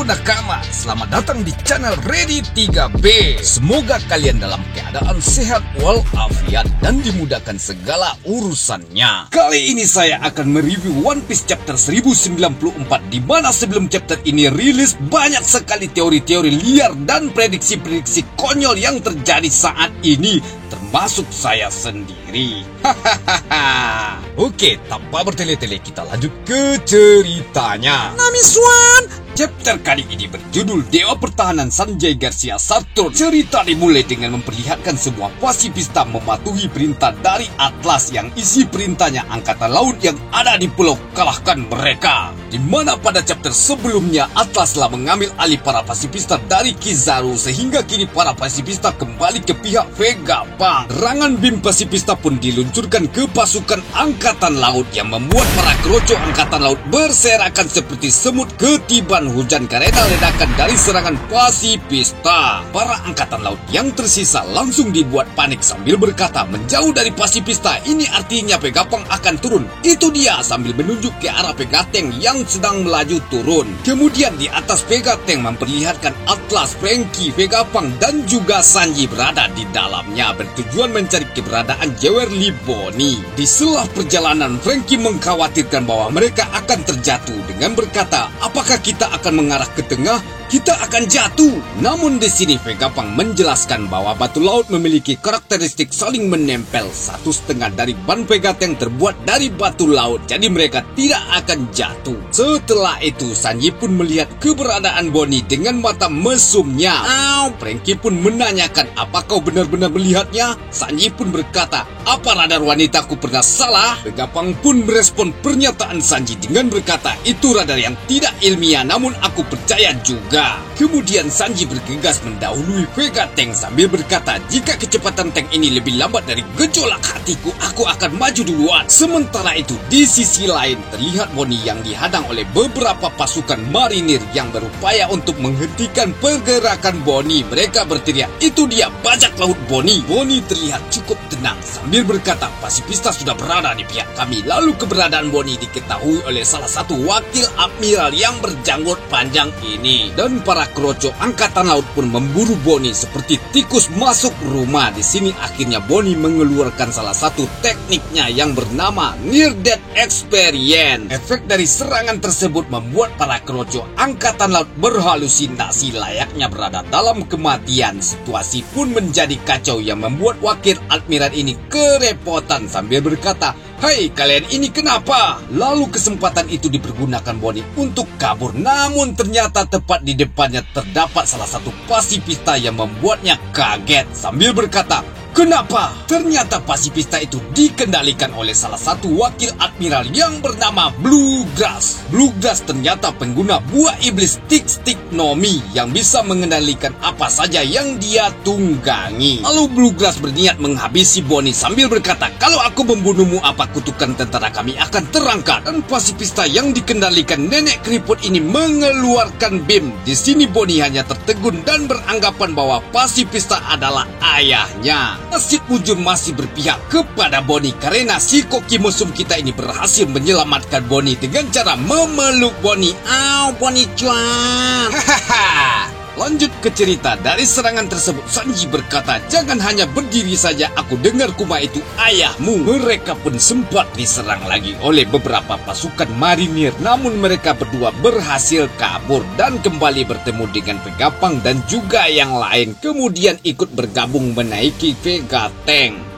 nakama, selamat datang di channel Ready 3B. Semoga kalian dalam keadaan sehat walafiat dan dimudahkan segala urusannya. Kali ini saya akan mereview One Piece chapter 1094, di mana sebelum chapter ini rilis banyak sekali teori-teori liar dan prediksi-prediksi konyol yang terjadi saat ini, termasuk saya sendiri. Hahaha. Oke, tanpa bertele-tele kita lanjut ke ceritanya. Nami Swan. Chapter kali ini berjudul Dewa Pertahanan Sanjay Garcia Saturn. Cerita dimulai dengan memperlihatkan sebuah pasifista mematuhi perintah dari Atlas yang isi perintahnya angkatan laut yang ada di pulau kalahkan mereka. Di mana pada chapter sebelumnya Atlas telah mengambil alih para pasifista dari Kizaru, sehingga kini para pasifista kembali ke pihak Vegapunk. Serangan bim pasifista pun diluncurkan ke pasukan angkatan laut yang membuat para kroco angkatan laut berserakan seperti semut ketiban hujan karena ledakan dari serangan pasifista. Para angkatan laut yang tersisa langsung dibuat panik sambil berkata, menjauh dari pasifista ini artinya Vegapunk akan turun. Itu dia, sambil menunjuk ke arah Vegatang yang sedang melaju turun. Kemudian di atas Vegatang memperlihatkan Atlas, Franky, Vegapunk dan juga Sanji berada di dalamnya, bertujuan mencari keberadaan Jewery Bonney. Di sela perjalanan, Franky mengkhawatirkan bahwa mereka akan terjatuh dengan berkata, apakah kita akan mengarah ke tengah? Kita akan jatuh. Namun di sini Vegapunk menjelaskan bahwa batu laut memiliki karakteristik saling menempel. 1/2 dari ban Vegatang terbuat dari batu laut, jadi mereka tidak akan jatuh. Setelah itu Sanji pun melihat keberadaan Bonney dengan mata mesumnya. Franky pun menanyakan, apa kau benar-benar melihatnya? Sanji pun berkata, apa radar wanitaku pernah salah? Vegapunk pun merespon pernyataan Sanji dengan berkata, itu radar yang tidak ilmiah, namun aku percaya juga. Kemudian Sanji bergegas mendahului Vegatang sambil berkata, jika kecepatan tank ini lebih lambat dari gejolak hatiku, aku akan maju duluan. Sementara itu di sisi lain terlihat Bonney yang dihadang oleh beberapa pasukan marinir yang berupaya untuk menghentikan pergerakan Bonney. Mereka berteriak, itu dia bajak laut Bonney. Bonney terlihat cukup tenang sambil berkata, pasifista sudah berada di pihak kami. Lalu keberadaan Bonney diketahui oleh salah satu wakil admiral yang berjanggut panjang ini. Dan para kroco angkatan laut pun memburu Bonney seperti tikus masuk rumah. Di sini akhirnya Bonney mengeluarkan salah satu tekniknya yang bernama Near Death Experience. Efek dari serangan tersebut membuat para kroco angkatan laut berhalusinasi layaknya berada dalam kematian. Situasi pun menjadi kacau yang membuat wakil admiral ini kerepotan sambil berkata, hei kalian ini kenapa? Lalu kesempatan itu dipergunakan Bonney untuk kabur, namun ternyata tepat di depannya terdapat salah satu pasifista yang membuatnya kaget sambil berkata, kenapa? Ternyata pasifista itu dikendalikan oleh salah satu wakil admiral yang bernama Bluegrass. Bluegrass ternyata pengguna buah iblis Stick Nomi yang bisa mengendalikan apa saja yang dia tunggangi. Lalu Bluegrass berniat menghabisi Bonney sambil berkata, kalau aku membunuhmu, apa kutukan tentara kami akan terangkat. Dan pasifista yang dikendalikan nenek keriput ini mengeluarkan bim. Di sini Bonney hanya tertegun dan beranggapan bahwa pasifista adalah ayahnya. Nasib Bujur masih berpihak kepada Bonney karena si koki musuh kita ini berhasil menyelamatkan Bonney dengan cara memeluk Bonney. Bonney cuan. Lanjut ke cerita. Dari serangan tersebut Sanji berkata, jangan hanya berdiri saja, aku dengar kuma itu ayahmu. Mereka pun sempat diserang lagi oleh beberapa pasukan marinir, namun mereka berdua berhasil kabur dan kembali bertemu dengan Vegapunk dan juga yang lain, kemudian ikut bergabung menaiki Vegatang.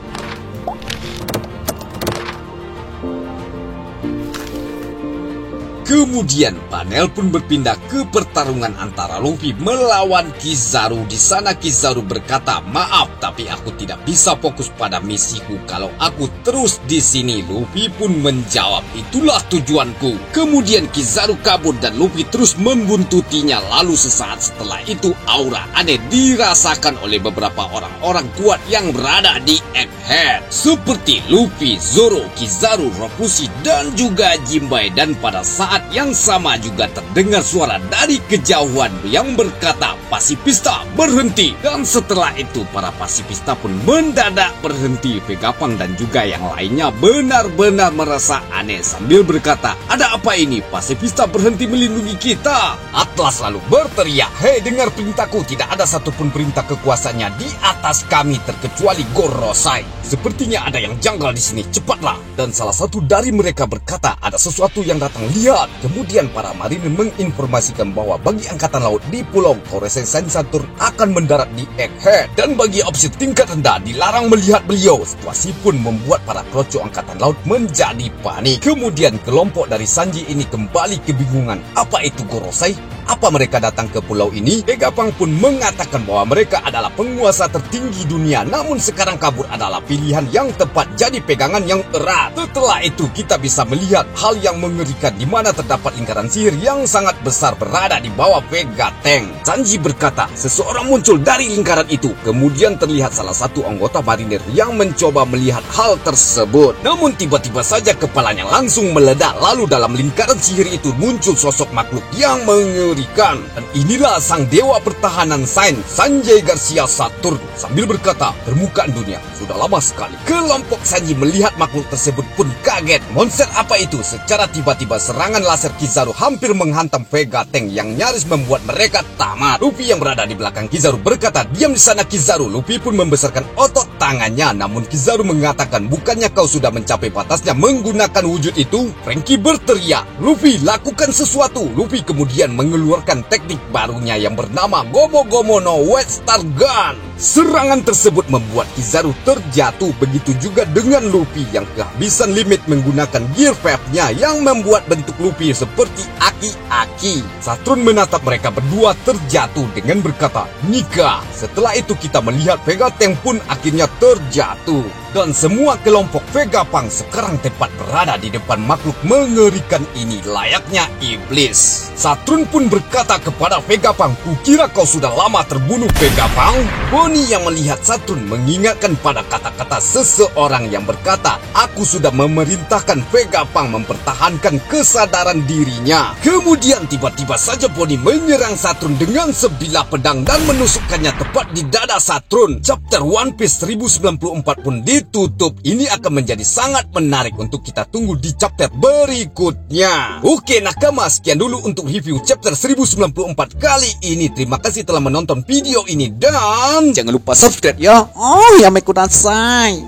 Kemudian panel pun berpindah ke pertarungan antara Luffy melawan Kizaru. Di sana Kizaru berkata, maaf tapi aku tidak bisa fokus pada misiku kalau aku terus di sini. Luffy pun menjawab, itulah tujuanku. Kemudian Kizaru kabur dan Luffy terus membuntutinya. Lalu sesaat setelah itu aura aneh dirasakan oleh beberapa orang-orang kuat yang berada di Egghead, seperti Luffy, Zoro, Kizaru, Rokushi dan juga Jinbei. Dan pada saat saat yang sama juga terdengar suara dari kejauhan yang berkata, "Pasifista berhenti." Dan setelah itu para pasifista pun mendadak berhenti. Vegapunk dan juga yang lainnya benar-benar merasa aneh sambil berkata, "Ada apa ini? Pasifista berhenti melindungi kita." Atlas lalu berteriak, "Hei, dengar perintahku, tidak ada satupun perintah kekuasaannya di atas kami terkecuali Gorosei. Sepertinya ada yang janggal di sini, cepatlah." Dan salah satu dari mereka berkata, "Ada sesuatu yang datang, lihat." Kemudian para marinir menginformasikan bahwa bagi angkatan laut di pulau Gorosei Saturn akan mendarat di Egghead, dan bagi opsi tingkat rendah dilarang melihat beliau. Situasi pun membuat para kroco angkatan laut menjadi panik. Kemudian kelompok dari Sanji ini kembali kebingungan. Apa itu Gorosei? Apa mereka datang ke pulau ini? Vegapunk pun mengatakan bahwa mereka adalah penguasa tertinggi dunia, namun sekarang kabur adalah pilihan yang tepat, jadi pegangan yang erat. Setelah itu kita bisa melihat hal yang mengerikan di mana terdapat lingkaran sihir yang sangat besar berada di bawah Vega Tank. Sanji berkata, seseorang muncul dari lingkaran itu. Kemudian terlihat salah satu anggota marinir yang mencoba melihat hal tersebut. Namun tiba-tiba saja kepalanya langsung meledak. Lalu dalam lingkaran sihir itu muncul sosok makhluk yang mengerikan. Dan inilah sang dewa pertahanan Sains, Sanjay Garcia Saturn, sambil berkata, "Permukaan dunia sudah lama sekali." Kelompok Sanji melihat makhluk tersebut pun kaget. Monster apa itu? Secara tiba-tiba serangan laser Kizaru hampir menghantam Vega Tank yang nyaris membuat mereka tamat. Luffy yang berada di belakang Kizaru berkata, "Diam di sana Kizaru." Luffy pun membesarkan otot tangannya, namun Kizaru mengatakan, "Bukannya kau sudah mencapai batasnya menggunakan wujud itu?" Franky berteriak, "Luffy, lakukan sesuatu." Luffy kemudian mengeluarkan teknik barunya yang bernama Gomu Gomu no Wet Star Gun. Serangan tersebut membuat Kizaru terjatuh, begitu juga dengan Luffy yang kehabisan limit menggunakan Gear 5-nya yang membuat bentuk Luffy seperti aki-aki. Saturn menatap mereka berdua terjatuh dengan berkata, "Nikah." Setelah itu kita melihat Vega Tank pun akhirnya terjatuh. Dan semua kelompok Vegapunk sekarang tepat berada di depan makhluk mengerikan ini layaknya iblis. Saturn pun berkata kepada Vegapunk, "Kukira kau sudah lama terbunuh Vegapunk." Bonnie yang melihat Saturn mengingatkan pada kata-kata seseorang yang berkata, "Aku sudah memerintahkan Vegapunk mempertahankan kesadaran dirinya." Kemudian tiba-tiba saja Bonnie menyerang Saturn dengan sebilah pedang dan menusukkannya tepat di dada Saturn. Chapter One Piece 1094 pun ditutup. Ini akan menjadi sangat menarik untuk kita tunggu di chapter berikutnya. Oke nakama, sekian dulu untuk review chapter 1094 kali ini. Terima kasih telah menonton video ini dan jangan lupa subscribe ya. Oh, ya kudasai.